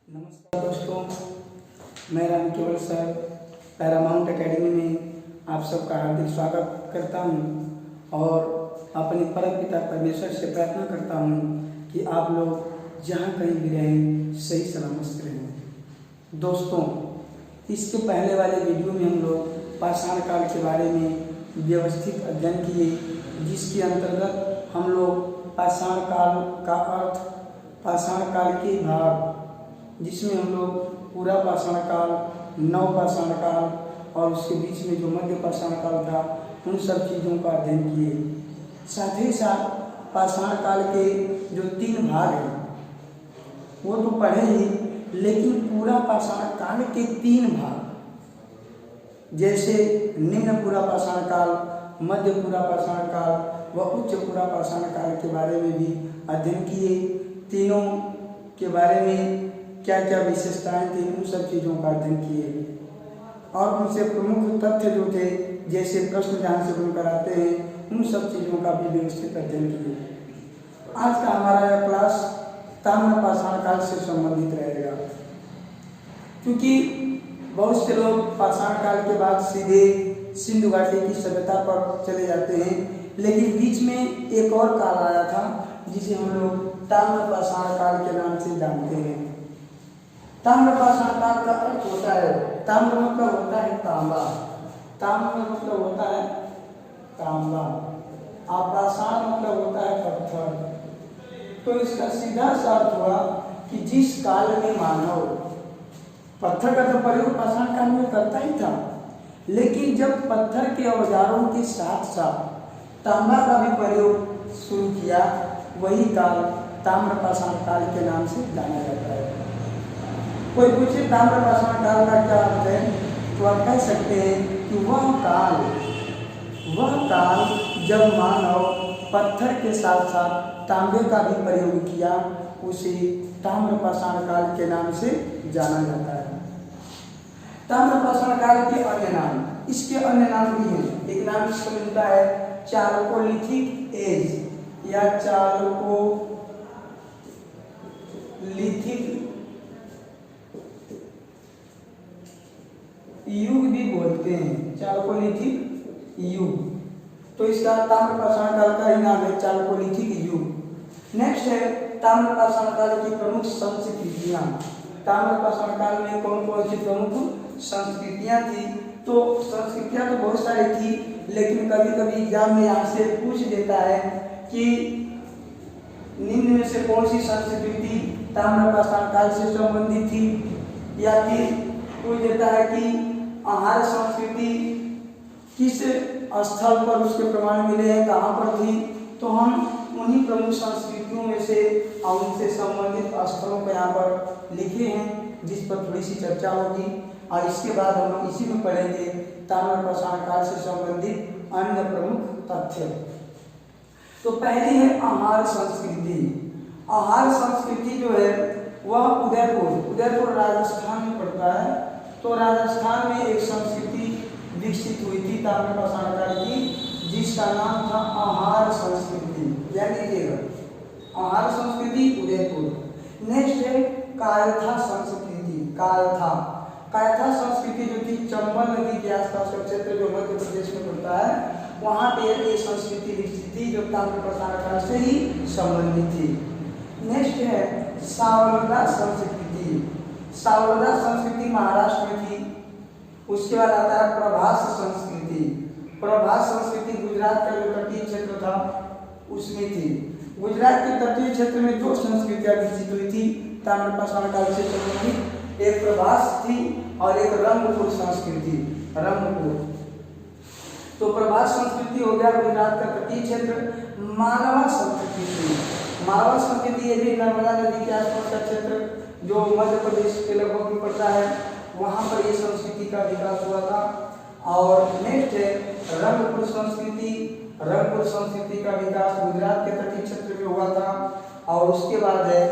नमस्कार दोस्तों, मैं राम केवल सर पैरामाउंट एकेडमी में आप सबका हार्दिक स्वागत करता हूं और अपने परम पिता परमेश्वर से प्रार्थना करता हूं कि आप लोग जहां कहीं भी रहें सही सलामत रहें। दोस्तों, इसके पहले वाले वीडियो में हम लोग पाषाण काल के बारे में व्यवस्थित अध्ययन किए, जिसके अंतर्गत हम लोग पाषाण काल का अर्थ, पाषाण काल के भाग, जिसमें हम लोग पूरा पाषाण काल, नव पाषाण काल और उसके बीच में जो मध्य पाषाण काल था, उन सब चीज़ों का अध्ययन किए। साथ ही साथ पाषाण काल के जो 3 भाग हैं वो तो पढ़े ही, लेकिन पूरा पाषाण काल के 3 भाग, जैसे निम्न पूरा पाषाण काल, मध्य पूरा पाषाण काल व उच्च पूरा पाषाण काल के बारे में भी अध्ययन किए। तीनों के बारे में क्या क्या विशेषताएं थी, उन सब चीज़ों का अध्ययन किए और उनसे प्रमुख तथ्य जो थे, जैसे प्रश्न जहाँ से बनकर आते हैं, उन सब चीज़ों का भी व्यवस्थित अध्ययन किए। आज का हमारा यह क्लास ताम्र पाषाण काल से संबंधित रहेगा, क्योंकि बहुत से लोग पाषाण काल के बाद सीधे सिंधु घाटी की सभ्यता पर चले जाते हैं, लेकिन बीच में एक और काल आया था जिसे हम लोग ताम्र पाषाण काल के नाम से जानते हैं। ताम्र पाषाण काल का अर्थ होता है, ताम्र मतलब होता है तांबा, ताम्र मतलब होता है तांबा, और पाषाण मतलब होता है पत्थर। तो इसका सीधा सा अर्थ हुआ कि जिस काल में मानव पत्थर का तो प्रयोग पाषाण काल में करता ही था, लेकिन जब पत्थर के औजारों के साथ साथ तांबा का भी प्रयोग शुरू किया, वही काल ताम्र पाषाण काल के नाम से जाना जाता है। कोई पूछे ताम्र पाषाण काल का क्या अर्थ है, तो आप कह सकते हैं कि वह काल जब मानव पत्थर के साथ साथ तांबे का भी प्रयोग किया, उसे ताम्र पाषाण काल के नाम से जाना जाता है। ताम्र पाषाण काल के अन्य नाम, इसके अन्य नाम भी हैं। एक नाम इसको मिलता है चालकोलिथिक एज या चालकोलिथिक युग भी बोलते हैं, चालकोलिथिक युग। तो इसका ताम्र पाषाण काल का ही नाम है चालकोलिथिक युग। नेक्स्ट है ताम्र पाषाण काल की प्रमुख संस्कृतियां। ताम्र पाषाण काल में कौन कौन सी प्रमुख संस्कृतियां थी? तो संस्कृतियां तो बहुत सारी थी, लेकिन कभी कभी एग्जाम में यहाँ से पूछ देता है कि निम्न में से कौन सी संस्कृति ताम्र पाषाण काल से संबंधित थी, या फिर पूछ देता है कि आहार संस्कृति किस स्थल पर उसके प्रमाण मिले हैं, कहाँ पर थी। तो हम उन्हीं प्रमुख संस्कृतियों में से और उनसे संबंधित स्थलों को यहाँ पर लिखे हैं, जिस पर थोड़ी सी चर्चा होगी, और इसके बाद हम लोग इसी में पढ़ेंगे ताम्र पाषाण काल से संबंधित अन्य प्रमुख तथ्य। तो पहली है आहार संस्कृति। आहार संस्कृति जो है वह उदयपुर राजस्थान में पड़ता है। तो राजस्थान में एक संस्कृति विकसित हुई थी ताम्र पाषाण काल की, जिसका नाम था आहार संस्कृति। याद लीजिएगा, आहार संस्कृति उदयपुर। नेक्स्ट है कायथा संस्कृति। कायथा संस्कृति जो थी चंबल नदी के आसपास का क्षेत्र जो मध्य प्रदेश में पड़ता है, वहाँ पे ये संस्कृति विकसित थी जो ताम्र पाषाण काल से ही संबंधित थी। नेक्स्ट है सावलदा संस्कृति। सावलदा संस्कृति महाराष्ट्र में थी। उसके बाद आता है प्रभास संस्कृति। प्रभास संस्कृति गुजरात का जो तटीय क्षेत्र था उसमें थी। गुजरात के तटीय क्षेत्र में 2 संस्कृतियां विकसित हुई थी ताम्र पाषाण काल से संबंधित, एक प्रभास थी और एक रंगपुर संस्कृति, रंगपुर। तो प्रभास संस्कृति हो गया गुजरात का तटीय क्षेत्र। मालवा संस्कृति थी। मालवा संस्कृति ये भी नर्मदा नदी के आसपास का क्षेत्र जो मध्य प्रदेश के लगभग में पड़ता है, वहाँ पर ये संस्कृति का विकास हुआ था। और नेक्स्ट है रंगपुर संस्कृति। रंगपुर संस्कृति का विकास गुजरात के तटीय क्षेत्र में हुआ था। और उसके बाद है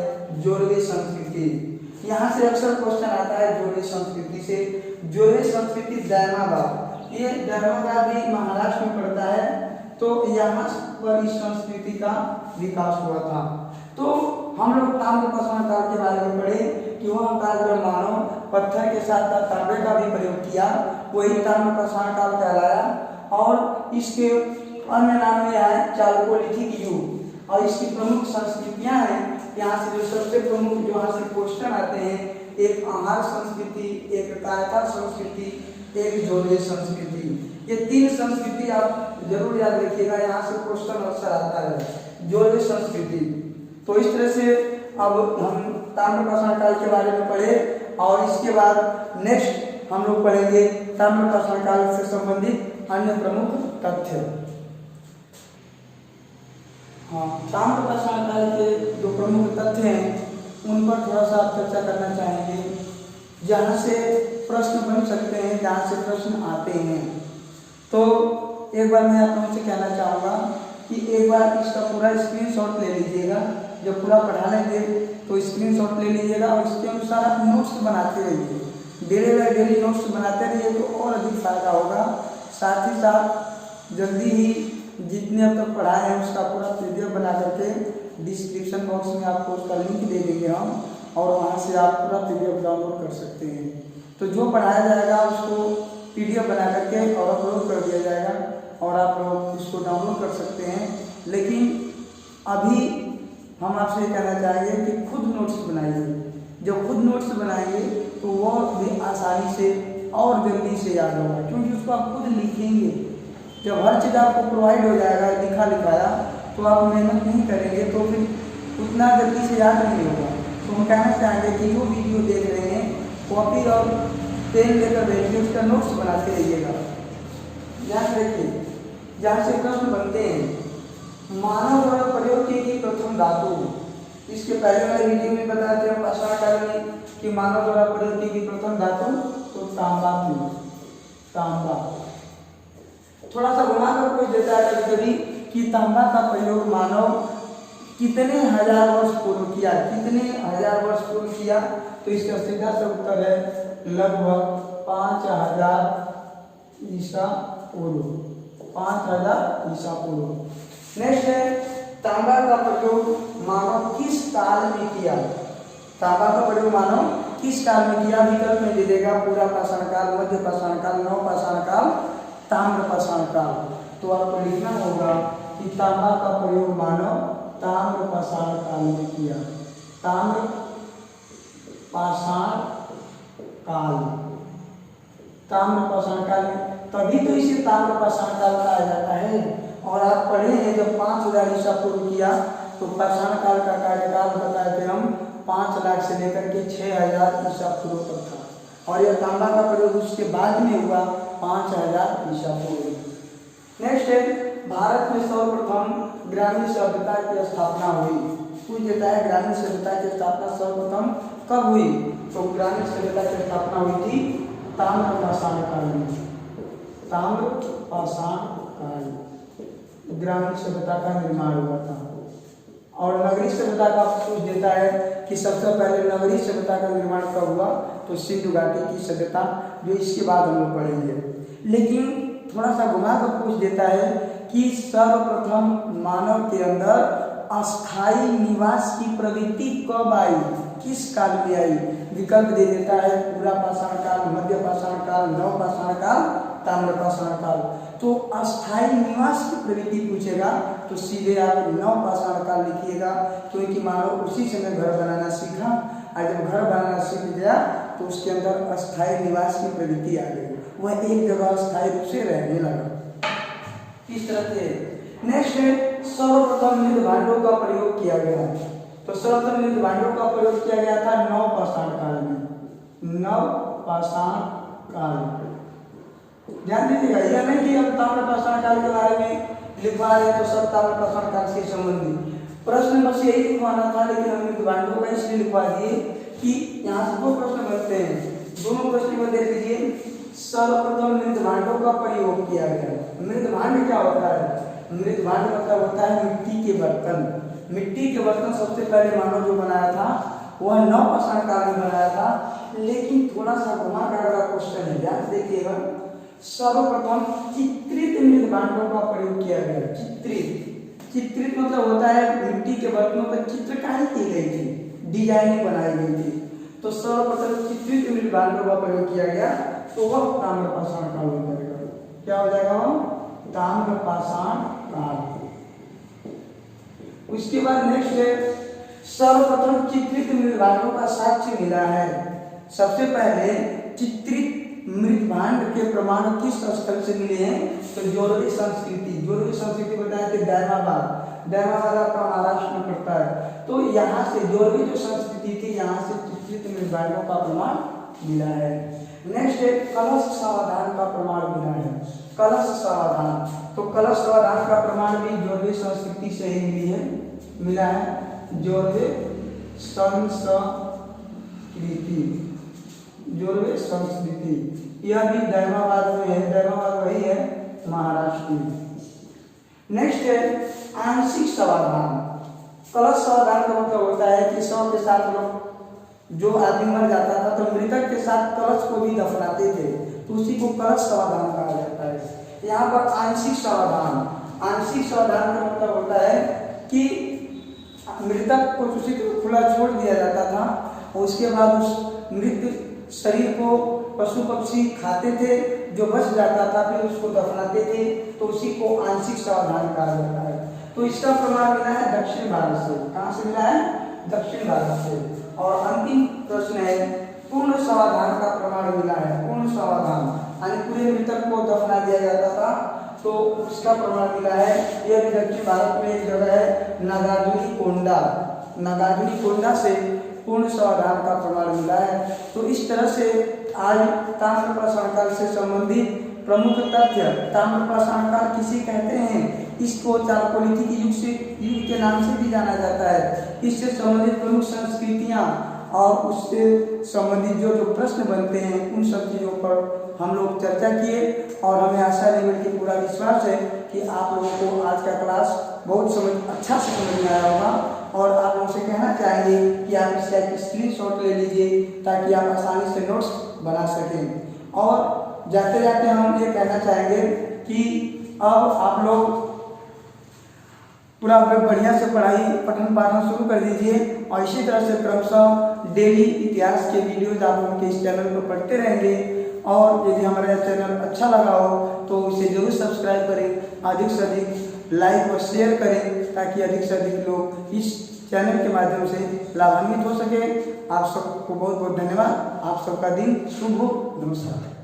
जोरवे संस्कृति। यहाँ से अक्सर क्वेश्चन आता है जोरवे संस्कृति से। जोरवे संस्कृति दहमाबाद, ये दहमाबाद भी महाराष्ट्र में पड़ता है। तो यहाँ पर इस संस्कृति का विकास हुआ था। तो हम लोग ताम्र पाषाण काल के बारे में पढ़े कि युवा काल में मानव पत्थर के साथ साथ तांबे का भी प्रयोग किया, वही ताम्र पाषाण काल कहलाया। और इसके अन्य नाम में है चालकोलिथिक युग। और इसकी प्रमुख संस्कृतियां हैं, यहाँ से जो सबसे प्रमुख जो यहाँ से क्वेश्चन आते हैं, एक आहार संस्कृति, एक कायता संस्कृति, एक जोड़े संस्कृति। ये 3 संस्कृति आप जरूर याद रखिएगा, यहाँ से क्वेश्चन अक्सर आता है, जोड़े संस्कृति। तो इस तरह से अब हम ताम्र पाषाण काल के बारे में पढ़े और इसके बाद नेक्स्ट हम लोग पढ़ेंगे ताम्र पाषाण काल से संबंधित अन्य प्रमुख तथ्य। हाँ, ताम्र पाषाण काल के जो प्रमुख तथ्य हैं उन पर थोड़ा सा चर्चा करना चाहेंगे, जहाँ से प्रश्न बन सकते हैं, जहाँ से प्रश्न आते हैं। तो एक बार मैं आप लोगों से कहना चाहूँगा कि एक बार इसका पूरा स्क्रीनशॉट ले लीजिएगा। जब पूरा पढ़ा लेंगे तो स्क्रीनशॉट ले लीजिएगा और इसके अनुसार आप नोट्स बनाते रहिए। डेली बाय डेली नोट्स बनाते रहिए तो और अधिक फायदा होगा। साथ ही साथ जल्दी ही जितने अब तक पढ़ाए हैं उसका पूरा पीडीएफ बना करके डिस्क्रिप्शन बॉक्स में आपको उसका लिंक दे देंगे हम, और वहाँ से आप पूरा पीडीएफ डाउनलोड कर सकते हैं। तो जो पढ़ाया जाएगा उसको पीडीएफ बना करके और अपलोड कर दिया जाएगा और आप लोग इसको डाउनलोड कर सकते हैं। लेकिन अभी हम आपसे ये कहना चाहेंगे कि खुद नोट्स बनाइए। जब खुद नोट्स बनाएंगे तो वो भी आसानी से और जल्दी से याद होगा, क्योंकि उसको आप खुद लिखेंगे। जब हर चीज़ आपको प्रोवाइड हो जाएगा लिखा लिखाया, तो आप मेहनत नहीं करेंगे तो फिर उतना जल्दी से याद नहीं होगा। तो हम कहना चाहेंगे कि जो वीडियो देख रहे हैं कॉपी और पेन लेकर बैठिए, उसका नोट्स बनाते रहिएगा। ध्यान रखिए, जहाँ से प्रश्न बनते हैं, मानव द्वारा प्रयोग की गई प्रथम धातु। इसके पहले वाले वीडियो में बताया था पाषाण काल में कि मानव द्वारा प्रयोग की गई प्रथम धातु तो तांबा थी। तांबा थोड़ा सा घुमा कर पूछ देता है कभी कि तांबा का प्रयोग मानव कितने हजार वर्ष पूर्व किया, कितने हजार वर्ष पूर्व किया। तो इसका सीधा सा उत्तर है लगभग 5000 ईसा पूर्व। 5000 ईसा पूर्व। नेक्स्ट है तांबा का प्रयोग मानव किस काल में किया। तांबा का प्रयोग मानव किस काल में किया। विकल्प में दे देगा पूरा पाषाण काल, मध्य पाषाण काल, नव पाषाण काल, ताम्र पाषाण काल। तो आपको लिखना होगा कि तांबा का प्रयोग मानव ताम्र पाषाण काल में किया। ताम्र पाषाण काल, ताम्र पाषाण काल में, तभी तो इसे ताम्र पाषाण काल कहा जाता है। और आप पढ़े हैं जब 5000 ईसा पूर्व किया तो पाषाण काल का कार्यकाल बताए थे हम 5 लाख से लेकर के 6000 ईसा पूर्व तक था। और यह तांबा का प्रयोग उसके बाद में हुआ 5000 ईसा पूर्व। नेक्स्ट है भारत में सर्वप्रथम ग्रामीण सभ्यता की स्थापना हुई। पूछ देता है ग्रामीण सभ्यता की स्थापना सर्वप्रथम कब हुई। तो ग्रामीण सभ्यता की स्थापना हुई थी ताम्र पाषाण काल में। ताम्र पाषाण काल ग्रामीण सभ्यता का निर्माण हुआ था। और नगरीय सभ्यता का पूछ देता है कि सबसे पहले नगरीय सभ्यता का निर्माण कब हुआ। तो सिंधु घाटी की सभ्यता, जो इसके बाद हम लोग पढ़ेंगे। लेकिन थोड़ा सा घुमा कर पूछ देता है कि सर्वप्रथम मानव के अंदर अस्थायी निवास की प्रवृत्ति कब आई, किस काल में आई। विकल्प दे देता है पूरा पाषाण काल, मध्य पाषाण काल, नव पाषाण काल, ताम्र पाषाण काल। तो अस्थायी निवास की प्रवृत्ति पूछेगा तो सीधे आप नव पाषाण काल लिखिएगा, क्योंकि मानव उसी समय घर बनाना सीखा। और जब घर बनाना सीख गया तो उसके अंदर अस्थायी निवास की प्रवृत्ति आ गई, वह एक जगह अस्थायी रूप से रहने लगा। इस तरह से नेक्स्ट है सर्वप्रथम मृद भांडों का प्रयोग किया गया। तो सर्वप्रथम मृद भांडों का प्रयोग किया गया था नव पाषाण काल में। नव पाषाण काल ध्यान दीजिएगा, यह नहीं कि हम ताम्र पाषाण काल के बारे में लिखवा रहे तो सब ताम्र पाषाण काल से संबंधित प्रश्न बस यही लिखवाना था, लेकिन हम मृद भांडों का इसलिए लिखवा दिए कि यहाँ से 2 प्रश्न बनते हैं। दोनों प्रश्न में देख लीजिए, सर्वप्रथम मृद भांडों का प्रयोग किया गया। मृद भांड क्या होता है। मृद भांड मतलब होता है मिट्टी के बर्तन। मिट्टी के बर्तन सबसे पहले मानव जो बनाया था वह नव पाषाण काल में बनाया था। लेकिन थोड़ा सा घुमा कर अगला क्वेश्चन है, ध्यान देखिएगा। सर्वप्रथम चित्रित मृद भांडों का प्रयोग किया गया। चित्रित मतलब होता है मिट्टी के बर्तनों पर चित्रकारी की गई थी, डिजाइनिंग बनाई गई थी। तो सर्वप्रथम चित्रित मृदभांड का प्रयोग किया गया तो वह ताम्रपाषाण काल हो जाएगा। क्या हो जाएगा वो? ताम्रपाषाण काल। उसके बाद नेक्स्ट है सर्वप्रथम चित्रित मृदभांडों का साक्ष्य मिला है। सबसे पहले चित्रित मृदभांड के प्रमाण किस स्थल से मिले हैं? तो जोरवे संस्कृति। जोरवे संस्कृति बताया कि डैमाबाद आपका महाराष्ट्र में पड़ता है। तो यहाँ से जोरवे जो संस्कृति थी यहाँ से चित्रित मृदभांडों का प्रमाण मिला है। नेक्स्ट है कलश समाधान का प्रमाण मिला है। कलश समाधान, तो कलश समाधान का प्रमाण भी जोरवे संस्कृति से ही मिला है। जोरवे संस्कृति यह भी डैमाबाद में है। डैमाबाद वही है महाराष्ट्र में। नेक्स्ट है आंशिक समाधान। कलश समाधान का मतलब होता है कि शव के साथ लोग जो आदमी मर जाता था तो मृतक के साथ कलश को भी दफनाते थे, तो उसी को कलश समाधान कहा जाता है। यहाँ पर आंशिक समाधान का मतलब होता है कि मृतक को उसी को खुला छोड़ दिया जाता था और उसके बाद उस मृत शरीर को पशु पक्षी खाते थे, जो बच जाता था फिर उसको दफनाते थे, तो उसी को आंशिक समाधान कहा जाता है। तो इसका प्रमाण मिला है दक्षिण भारत से। कहाँ से मिला है? दक्षिण भारत से। और अंतिम प्रश्न है पूर्ण समाधान का प्रमाण मिला है। पूर्ण समाधान यानी पूरे मृतक को दफना दिया जाता था तो उसका प्रमाण मिला है। यह भी दक्षिण भारत में एक जगह है नागार्जुनीकोंडा से पूर्ण समाधान का प्रमाण मिला है। तो इस तरह से आज ताम्रपाषाण काल से संबंधित प्रमुख तथ्य। ताम्रपाषाण काल किसे कहते हैं? इसको चालकोलिथिक युग के नाम से भी जाना जाता है। इससे संबंधित प्रमुख संस्कृतियां और उससे संबंधित जो प्रश्न बनते हैं उन सब चीज़ों पर हम लोग चर्चा किए और हमें आशा लेवल की पूरा विश्वास है कि आप लोगों को आज का क्लास बहुत अच्छा से समझ में आया होगा। और आप लोगों से कहना चाहेंगे कि आप इसका एक स्क्रीनशॉट ले लीजिए ताकि आप आसानी से नोट्स बना सकें। और जाते जाते हम ये कहना चाहेंगे कि अब आप लोग पूरा बढ़िया से पठन पाठन शुरू कर दीजिए और इसी तरह से क्रमशः डेली इतिहास के वीडियोज आप उनके इस चैनल पर पढ़ते रहेंगे। और यदि हमारा चैनल अच्छा लगा हो तो इसे जरूर सब्सक्राइब करें, अधिक से अधिक लाइक और शेयर करें ताकि अधिक से अधिक लोग इस चैनल के माध्यम से लाभान्वित हो सके। आप सबको बहुत बहुत धन्यवाद। आप सबका दिन शुभ हो। नमस्कार।